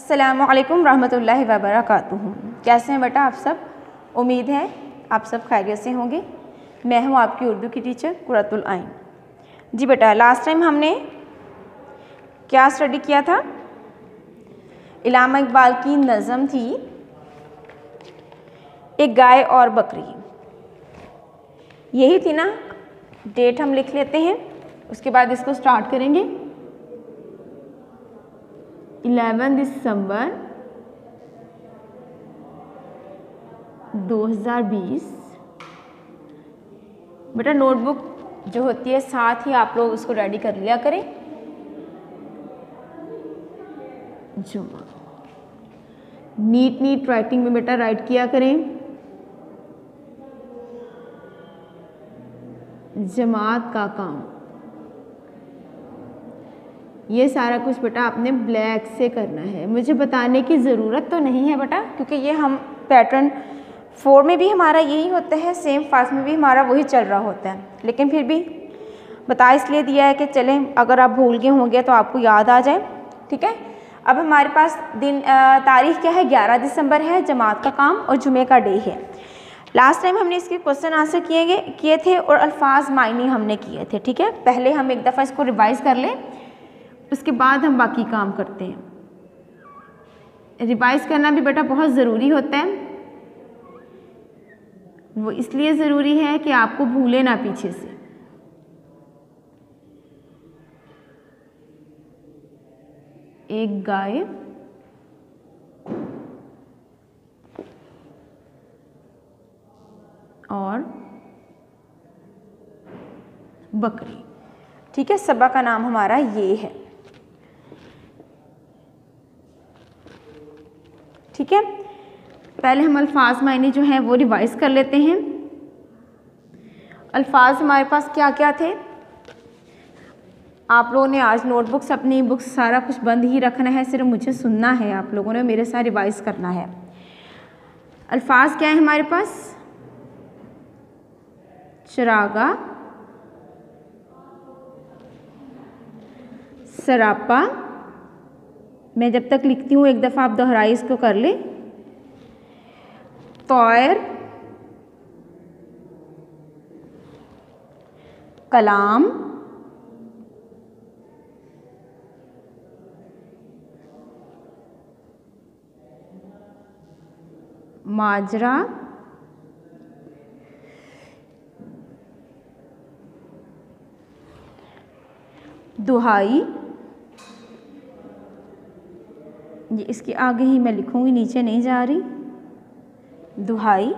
अस्सलामुअलैकुम रहमतुल्लाहि व बरकातुहू। कैसे हैं बेटा आप सब? उम्मीद है आप सब खैरियत से होंगे। मैं हूं आपकी उर्दू की टीचर कुर्रतुल आइन। जी बेटा, लास्ट टाइम हमने क्या स्टडी किया था? इल्लामा इकबाल की नज़म थी एक गाय और बकरी। यही थी ना? डेट हम लिख लेते हैं, उसके बाद इसको स्टार्ट करेंगे। 11 दिसंबर 2020। बेटा नोटबुक जो होती है साथ ही आप लोग उसको रेडी कर लिया करें। जुम्मा नीट राइटिंग में बेटा राइट किया करें। जमात का काम, ये सारा कुछ बेटा आपने ब्लैक से करना है। मुझे बताने की ज़रूरत तो नहीं है बेटा, क्योंकि ये हम पैटर्न 4 में भी हमारा यही होता है, सेम 5 में भी हमारा वही चल रहा होता है। लेकिन फिर भी बता इसलिए दिया है कि चलें, अगर आप भूल गए होंगे तो आपको याद आ जाए। ठीक है, अब हमारे पास तारीख क्या है? 11 दिसंबर है, जमात का काम और जुमे का डे है। लास्ट टाइम हमने इसके क्वेश्चन आंसर किए थे और अल्फाज मायने हमने किए थे। ठीक है, पहले हम एक दफ़ा इसको रिवाइज़ कर लें, उसके बाद हम बाकी काम करते हैं। रिवाइज करना भी बेटा बहुत ज़रूरी होता है। वो इसलिए ज़रूरी है कि आपको भूले ना पीछे से। एक गाय और बकरी। ठीक है, सबा का नाम हमारा ये है। ठीक है, पहले हम अल्फाज मायने जो हैं वो रिवाइज कर लेते हैं। अल्फाज हमारे पास क्या क्या थे? आप लोगों ने आज नोटबुक्स, अपनी बुक्स सारा कुछ बंद ही रखना है, सिर्फ मुझे सुनना है। आप लोगों ने मेरे साथ रिवाइज करना है। अल्फाज क्या है हमारे पास? चरागा, सरापा। मैं जब तक लिखती हूँ एक दफ़ा आप दोहराई इसको कर ले। तौर, कलाम, माजरा, दुहाई। ये इसके आगे ही मैं लिखूंगी, नीचे नहीं जा रही। दुहाई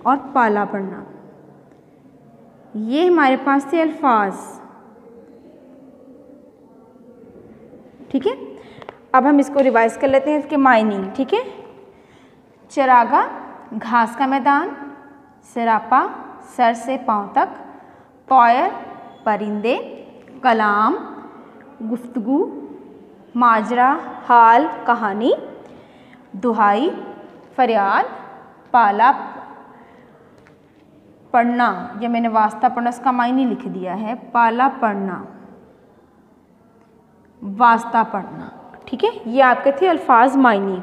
और पाला पड़ना, ये हमारे पास थे अल्फाज। ठीक है, अब हम इसको रिवाइज कर लेते हैं, इसके मायने। ठीक है, चरागा घास का मैदान, सरापा सर से पांव तक, तौर परिंदे, कलाम गुफ्तगू, माजरा हाल कहानी, दुहाई फरियाद, पाला पढ़ना। ये मैंने वास्ता पढ़ना, इसका मायने लिख दिया है। पाला पढ़ना, वास्ता पढ़ना। ठीक है, ये आपके थे अल्फाज मायने।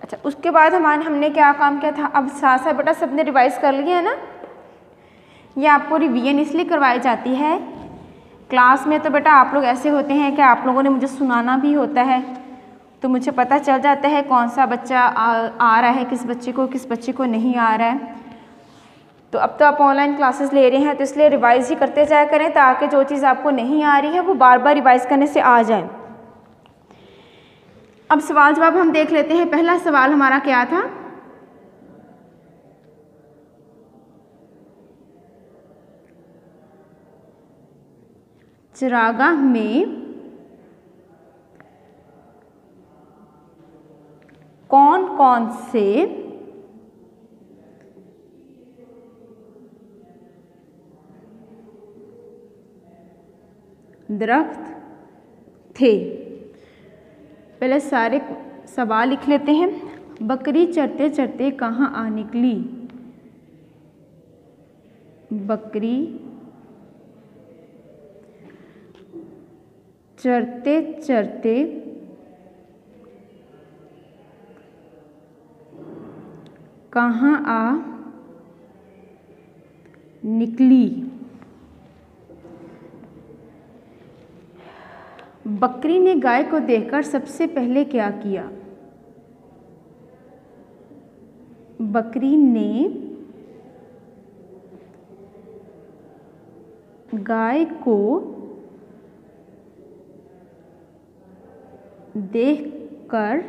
अच्छा, उसके बाद हमने क्या काम किया था? अब साथ साथ बेटा सबने रिवाइज कर लिया है ना? ये आपको रिवीजन इसलिए करवाई जाती है क्लास में। तो बेटा आप लोग ऐसे होते हैं कि आप लोगों ने मुझे सुनाना भी होता है, तो मुझे पता चल जाता है कौन सा बच्चा आ रहा है, किस बच्चे को नहीं आ रहा है। तो अब तो आप ऑनलाइन क्लासेस ले रहे हैं, तो इसलिए रिवाइज ही करते जाया करें, ताकि जो चीज़ आपको नहीं आ रही है वो बार बार रिवाइज करने से आ जाए। अब सवाल जवाब हम देख लेते हैं। पहला सवाल हमारा क्या था? चरागाह में कौन कौन से दरख्त थे? पहले सारे सवाल लिख लेते हैं। बकरी चरते चरते कहाँ आ निकली? बकरी चरते चरते कहाँ आ निकली। बकरी ने गाय को देखकर सबसे पहले क्या किया। बकरी ने गाय को देखकर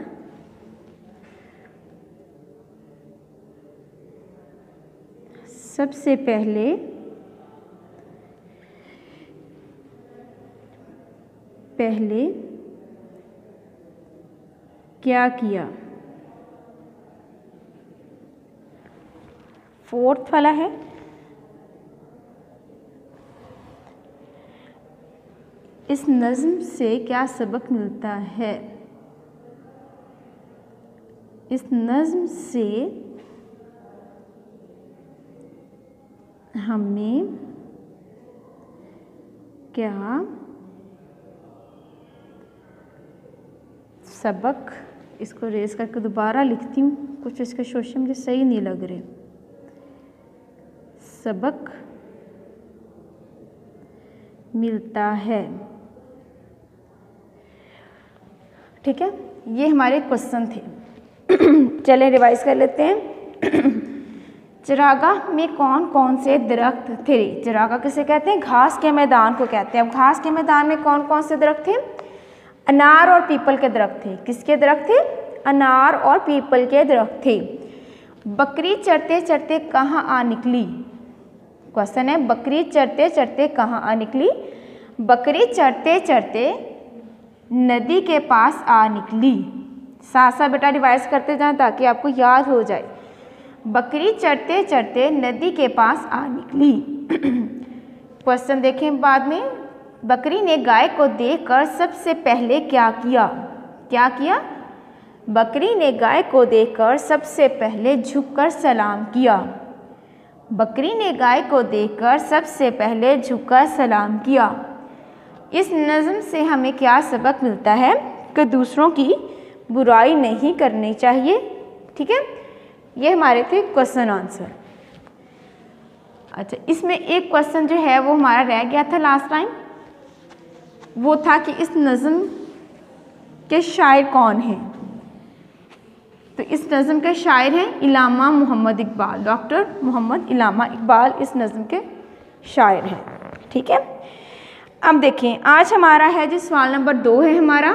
सबसे पहले क्या किया। फोर्थ वाला है, इस नज़्म से क्या सबक मिलता है। इस नज़्म से हमें क्या सबक, इसको रेस करके दोबारा लिखती हूँ, कुछ इसके शोशे मुझे सही नहीं लग रहे। सबक मिलता है। ठीक है, ये हमारे क्वेश्चन थे। चलें रिवाइज कर लेते हैं। चरागाह में कौन कौन से दरख्त थे। चरागाह किसे कहते हैं, घास के मैदान को कहते हैं। अब घास के मैदान में कौन कौन से दरख्त थे, अनार और पीपल के दरख्त थे। किसके दरख्त थे, अनार और पीपल के दरख्त थे। बकरी चरते चरते कहाँ आ निकली। क्वेश्चन है, बकरी चरते चरते कहाँ आ निकली। बकरी चरते चरते नदी के पास आ निकली। साथ साथ बेटा रिवाइज करते जाएं ताकि आपको याद हो जाए। बकरी चरते चरते नदी के पास आ निकली। क्वेश्चन देखें बाद में। बकरी ने गाय को देखकर सबसे पहले क्या किया। क्या किया, बकरी ने गाय को देखकर सबसे पहले झुककर सलाम किया। बकरी ने गाय को देखकर सबसे पहले झुककर सलाम किया। इस नज़्म से हमें क्या सबक मिलता है कि दूसरों की बुराई नहीं करनी चाहिए। ठीक है, ये हमारे थे क्वेश्चन आंसर। अच्छा, इसमें एक क्वेश्चन जो है वो हमारा रह गया था लास्ट टाइम, वो था कि इस नज़्म के शायर कौन हैं। तो इस नज़्म के शायर हैं इलामा मोहम्मद इकबाल। डॉक्टर मोहम्मद इलामा इकबाल इस नज़्म के शायर हैं। ठीक है, अब देखें आज हमारा है जी सवाल नंबर 2 है हमारा।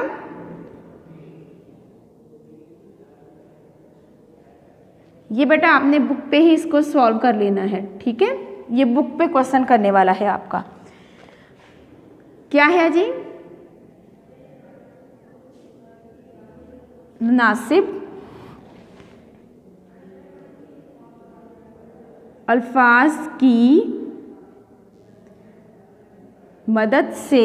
ये बेटा आपने बुक पे ही इसको सॉल्व कर लेना है। ठीक है, ये बुक पे क्वेश्चन करने वाला है आपका। क्या है जी, मुनासिब अल्फाज की मदद से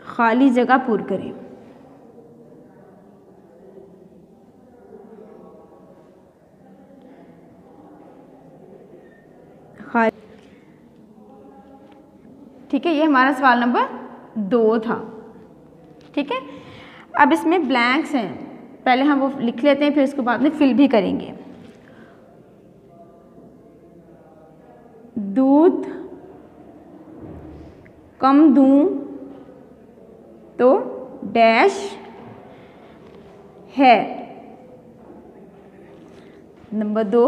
खाली जगह पूरी करें। ठीक है, ये हमारा सवाल नंबर 2 था। ठीक है, अब इसमें ब्लैंक्स हैं, पहले हम वो लिख लेते हैं, फिर उसके बाद में फिल भी करेंगे। दूध कम दूं तो डैश है। नंबर 2,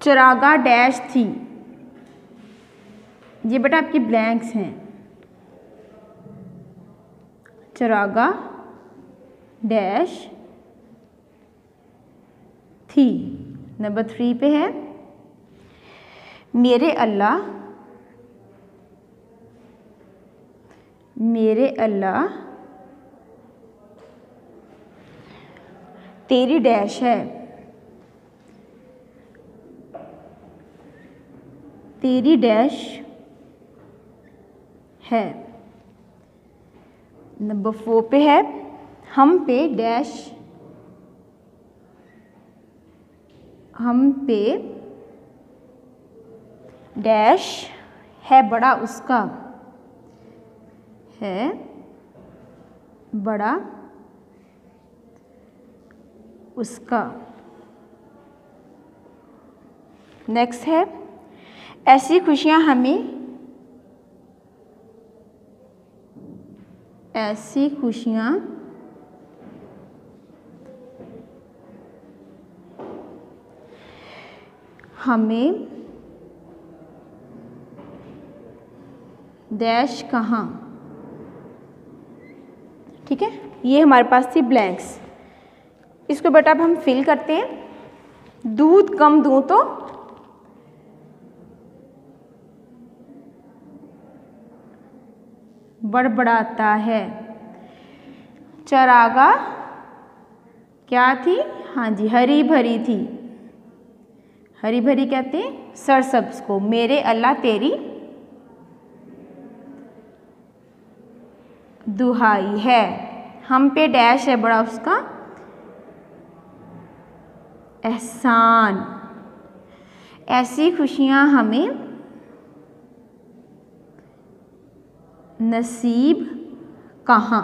चरागाह डैश थी। ये बेटा आपकी ब्लैंक्स हैं। चरागाह डैश थी। नंबर 3 पे है मेरे अल्लाह तेरी डैश है। तेरी डैश है। नंबर 4 पे है हम पे डैश, हम पे डैश है बड़ा उसका, है बड़ा उसका। नेक्स्ट है ऐसी खुशियाँ हमें, ऐसी खुशियाँ हमें डैश कहाँ। ठीक है, ये हमारे पास थी ब्लैंक्स। इसको बेटा अब हम फिल करते हैं। दूध कम दूं तो बड़बड़ाता है। चरागा क्या थी, हाँ जी हरी भरी थी। हरी भरी कहते हैं सरसब्ज को। मेरे अल्लाह तेरी दुहाई है, हम पे डैश है बड़ा उसका एहसान। ऐसी खुशियाँ हमें नसीब कहाँ।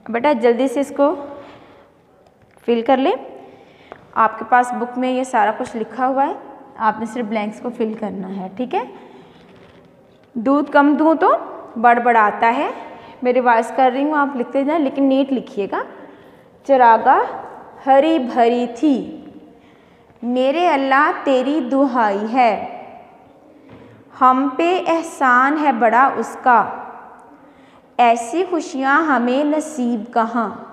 बेटा जल्दी से इसको फिल कर ले। आपके पास बुक में ये सारा कुछ लिखा हुआ है, आपने सिर्फ ब्लैंक्स को फिल करना है। ठीक है, दूध कम दूँ तो बड़बड़ाता है। मैं रिवाइज कर रही हूँ, आप लिखते जाएं लेकिन नीट लिखिएगा। चरागा हरी भरी थी, मेरे अल्लाह तेरी दुहाई है, हम पे एहसान है बड़ा उसका, ऐसी खुशियाँ हमें नसीब कहाँ।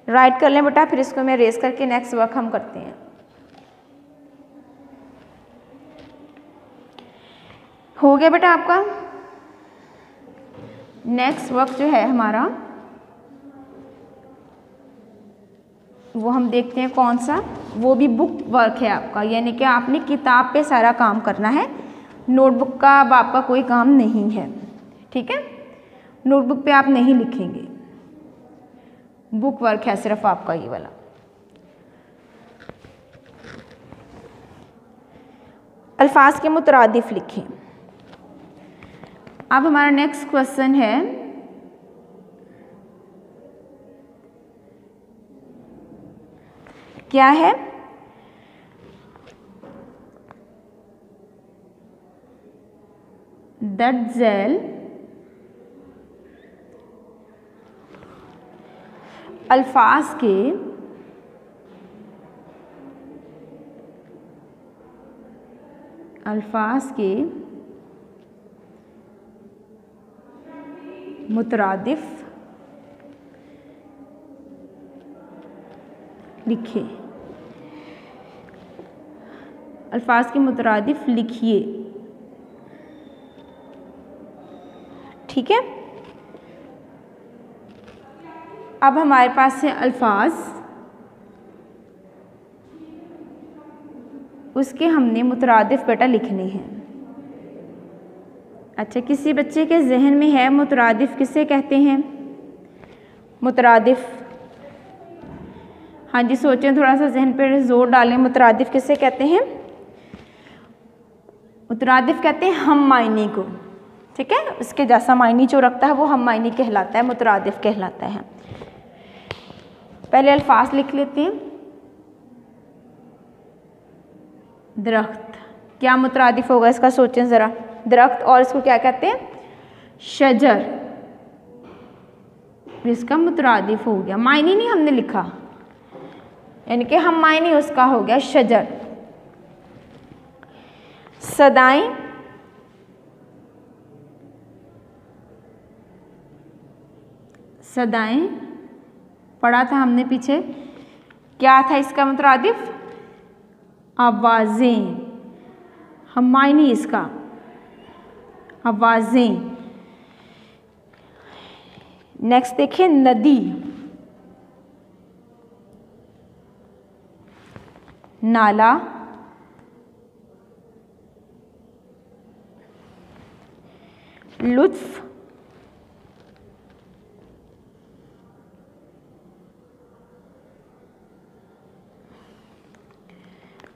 राइट कर लें बेटा, फिर इसको मैं रेस करके नेक्स्ट वर्क हम करते हैं। हो गया बेटा आपका। नेक्स्ट वर्क जो है हमारा वो हम देखते हैं कौन सा, वो भी बुक वर्क है आपका, यानी कि आपने किताब पे सारा काम करना है। नोटबुक का अब आपका कोई काम नहीं है। ठीक है, नोटबुक पे आप नहीं लिखेंगे, बुक वर्क है सिर्फ आपका ये वाला। अल्फाज के मुतरादिफ लिखें। अब हमारा नेक्स्ट क्वेश्चन है क्या है, दर्जैल अल्फाज के मुतरादिफ लिखे। अल्फाज के मुतरादिफ लिखिए। ठीक है, अब हमारे पास है अल्फाज, उसके हमने मुतरादिफ बेटा लिखने हैं। अच्छा, किसी बच्चे के जहन में है मुतरादिफ किसे कहते हैं? मुतरादिफ, हाँ जी सोचें, थोड़ा सा जहन पर जोर डालें। मुतरादिफ किसे कहते हैं? मुतरादिफ कहते हैं हम मायने को। ठीक है, उसके जैसा मायने जो रखता है वो हम मायने कहलाता है, मुतरादिफ कहलाता है। पहले अल्फाज लिख लेते हैं। दरख्त, क्या मुतरादिफ होगा इसका, सोचें ज़रा। दरख्त, और इसको क्या कहते हैं? शजर, इसका मुतरादिफ हो गया। मायने नहीं हमने लिखा, यानी कि हम मायने उसका हो गया शजर। सदाएं, सदाएं पढ़ा था हमने पीछे, क्या था इसका मुतरादिफ? आवाज़ें, हम मायने इसका आवाज़ें। नेक्स्ट देखिए, नदी, नाला, लुत्फ,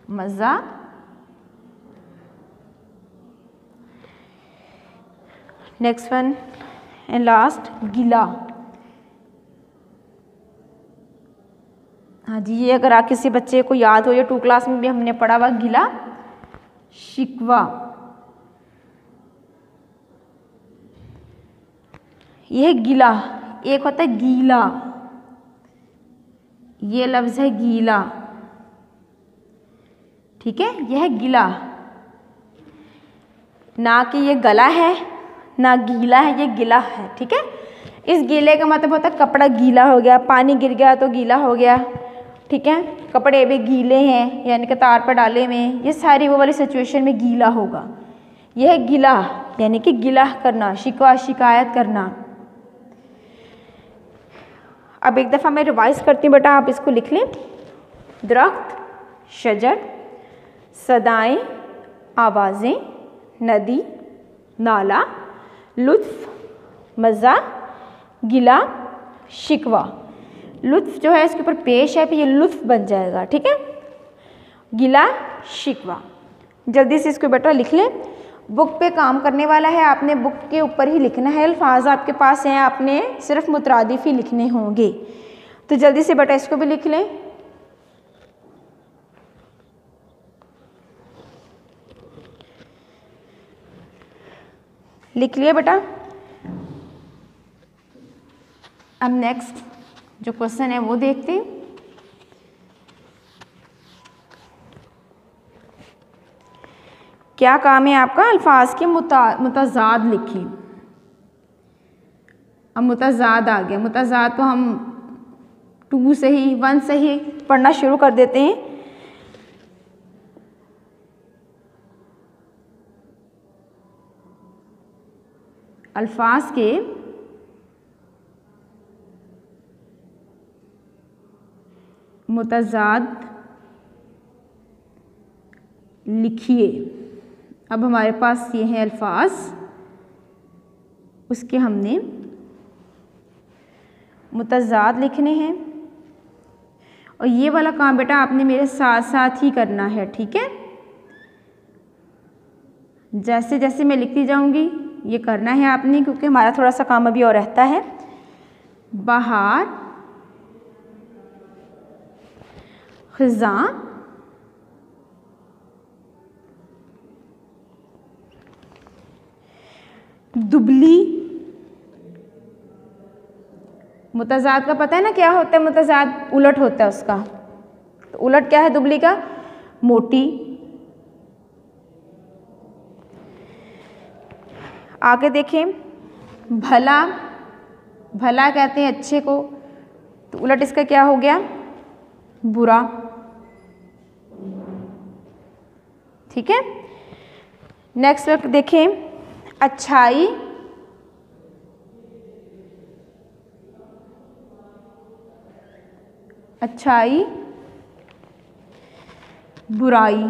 मज़ा, नेक्स्ट वन एंड लास्ट, गिला। हाँ जी, ये अगर आप किसी बच्चे को याद हो, या 2 क्लास में भी हमने पढ़ा हुआ, गिला शिकवा। यह है गिला। एक होता है गीला, ये लफ्ज़ है गीला, ठीक है, यह है गिला। ना कि ये गला है ना गीला है, ये गिला है, ठीक है। इस गीले का मतलब होता है कपड़ा गीला हो गया, पानी गिर गया तो गीला हो गया, ठीक है। कपड़े भी गीले हैं यानी कि तार पर डाले में, ये सारी वो वाली सिचुएशन में गीला होगा। यह है गिला यानी कि गिला करना, शिकवा शिकायत करना। अब एक दफ़ा मैं रिवाइज करती हूँ बेटा, आप इसको लिख लें। दरख्त, शजर, सदाएं, आवाज़ें, नदी, नाला, लुत्फ़, मज़ा, गिला, शिकवा। लुत्फ़ जो है इसके ऊपर पेश है, फिर ये लुत्फ़ बन जाएगा, ठीक है। गिला शिकवा, जल्दी से इसको बेटा लिख लें। बुक पे काम करने वाला है, आपने बुक के ऊपर ही लिखना है। अल्फाज आपके पास हैं, आपने सिर्फ मुतरादिफ ही लिखने होंगे, तो जल्दी से बेटा इसको भी लिख लें। लिख लिया बेटा। अब नेक्स्ट जो क्वेश्चन है वो देखते हैं। क्या काम है आपका? अल्फाज के मुतज़ाद लिखिए। अब मुतज़ाद आ गया, मुतज़ाद को हम 2 से ही 1 से ही पढ़ना शुरू कर देते हैं। अल्फाज के मुतज़ाद लिखिए। अब हमारे पास ये हैं अल्फाज, उसके हमने मुतज़ाद लिखने हैं, और ये वाला काम बेटा आपने मेरे साथ साथ ही करना है, ठीक है। जैसे जैसे मैं लिखती जाऊंगी ये करना है आपने, क्योंकि हमारा थोड़ा सा काम अभी और रहता है। बहार, ख़िज़ां, दुबली। मुतज़ाद का पता है ना क्या होता है? मुतज़ाद उलट होता है उसका, तो उलट क्या है दुबली का? मोटी। आगे देखें, भला, भला कहते हैं अच्छे को, तो उलट इसका क्या हो गया? बुरा, ठीक है। नेक्स्ट वक्त देखें, अच्छाई, अच्छाई, बुराई।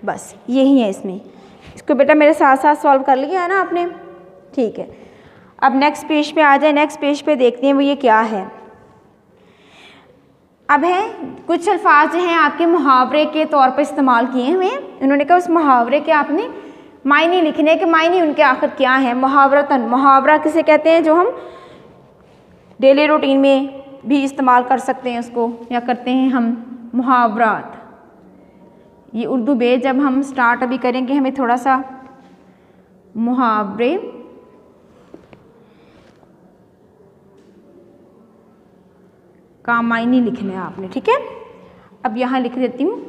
बस यही है इसमें। इसको बेटा मेरे साथ साथ सॉल्व कर लिया है ना आपने, ठीक है। अब नेक्स्ट पेज पे आ जाए। नेक्स्ट पेज पे देखते हैं वो ये क्या है। अब है कुछ अल्फाज हैं आपके मुहावरे के तौर पर इस्तेमाल किए हुए हैं। इन्होंने कहा उस मुहावरे के आपने मायने लिखने के, मायने उनके आखिर क्या हैं। मुहावरतन, मुहावरा किसे कहते हैं? जो हम डेली रूटीन में भी इस्तेमाल कर सकते हैं उसको, या करते हैं हम मुहावरात। ये उर्दू बेस जब हम स्टार्ट अभी करेंगे, हमें थोड़ा सा मुहावरे का मायने लिखना है आपने, ठीक है। अब यहाँ लिख देती हूँ,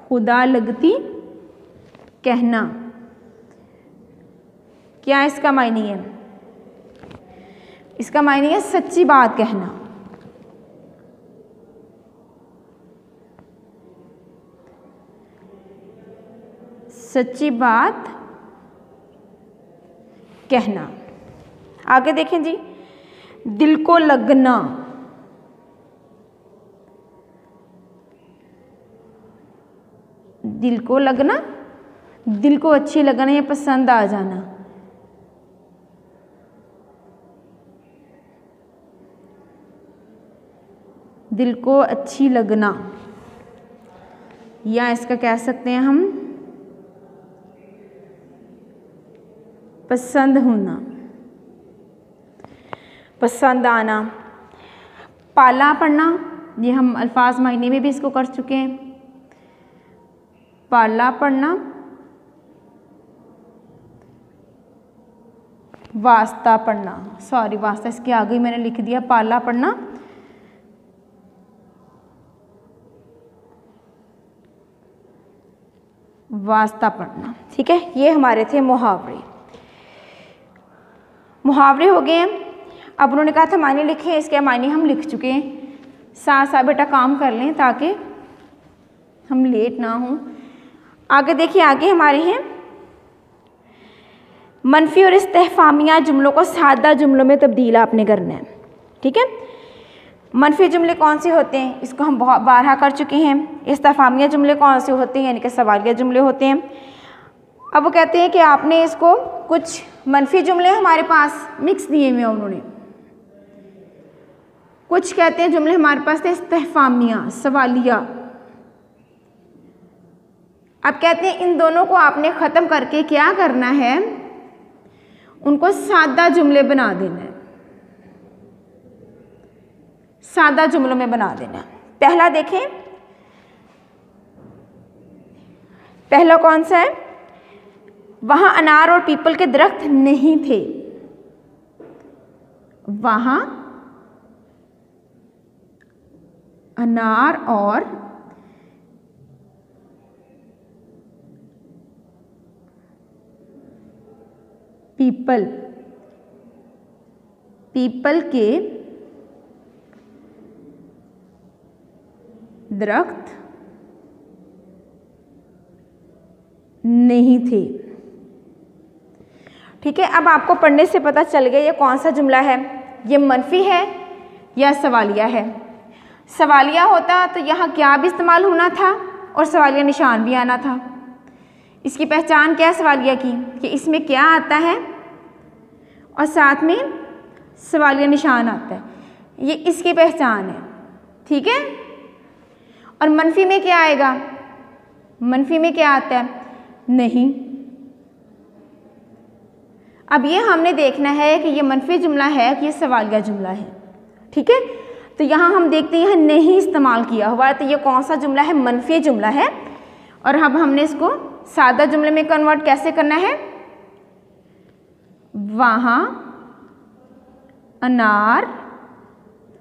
खुदा लगती कहना। क्या इसका मायने है? इसका मायने है सच्ची बात कहना। सच्ची बात कहना। आगे देखें जी, दिल को लगना। दिल को लगना, दिल को अच्छी लगना या पसंद आ जाना। दिल को अच्छी लगना, या इसका कह सकते हैं हम पसंद होना, पसंद आना। पाला पढ़ना, ये हम अल्फाज मायने में भी इसको कर चुके हैं। पाला पढ़ना, वास्ता पढ़ना, सॉरी वास्ता इसके आगे ही मैंने लिख दिया, पाला पढ़ना, वास्ता पढ़ना। ठीक है, ये हमारे थे मुहावरे। मुहावरे हो गए हैं। अब उन्होंने कहा था मायने लिखें, इसके मायने हम लिख चुके हैं। साथ साथ बेटा काम कर लें ताकि हम लेट ना हों। आगे देखिए, आगे हमारे हैं मनफी और इस्तेफामिया जुमलों को सादा जुमलों में तब्दील आपने करना है। ठीक है, मनफी जुमले कौन से होते हैं, इसको हम बहुत बारहा कर चुके हैं। इस्तेफामिया जुमले कौन से होते हैं, यानी कि सवालिया जुमले होते हैं। अब वो कहते हैं कि आपने इसको कुछ मनफी जुमले हमारे पास मिक्स दिए हुए हैं उन्होंने, कुछ कहते हैं जुमले हमारे पास थे इस्तेफामिया, सवालिया। अब कहते हैं इन दोनों को आपने ख़त्म करके क्या करना है, उनको सादा जुमले बना देना है, सादा जुमलों में बना देना। पहला देखें, पहला कौन सा है, वहां अनार और पीपल के दरख्त नहीं थे। वहां अनार और पीपल, पीपल के दरख्त नहीं थे। ठीक है, अब आपको पढ़ने से पता चल गया ये कौन सा जुमला है, ये मनफी है या सवालिया है। सवालिया होता तो यहाँ क्या भी इस्तेमाल होना था और सवालिया निशान भी आना था। इसकी पहचान क्या है सवालिया की, कि इसमें क्या आता है और साथ में सवालिया निशान आता है, ये इसकी पहचान है। ठीक है, और मनफी में क्या आएगा, मनफी में क्या आता है, नहीं। अब ये हमने देखना है कि ये मनफी जुमला है कि ये सवालिया जुमला है। ठीक है, तो यहाँ हम देखते हैं यहाँ नहीं इस्तेमाल किया हुआ है, तो ये कौन सा जुमला है, मनफी जुमला है। और अब हमने इसको सादा जुमले में कन्वर्ट कैसे करना है, वहाँ अनार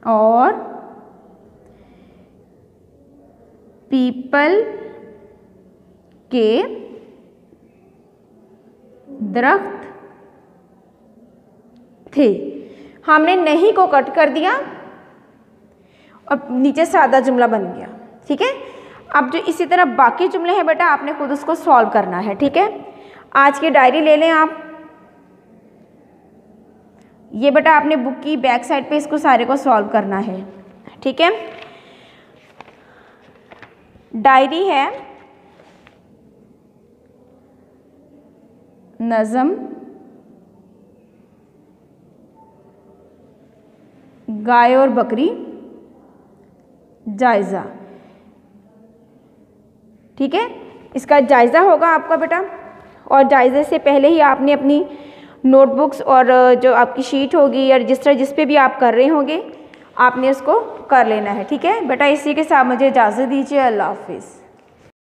और पीपल के दरख्त थे। हमने नहीं को कट कर दिया और नीचे सादा जुमला बन गया। ठीक है, अब जो इसी तरह बाकी जुमले हैं बेटा आपने खुद उसको सॉल्व करना है। ठीक है, आज की डायरी ले लें आप, ये बेटा आपने बुक की बैक साइड पे इसको सारे को सॉल्व करना है। ठीक है, डायरी है नज़म, गाय और बकरी, जायज़ा। ठीक है, इसका जायज़ा होगा आपका बेटा, और जायज़े से पहले ही आपने अपनी नोटबुक्स और जो आपकी शीट होगी या रजिस्टर जिस पे भी आप कर रहे होंगे आपने उसको कर लेना है। ठीक है बेटा, इसी के साथ मुझे इजाज़त दीजिए। अल्लाह हाफिज़।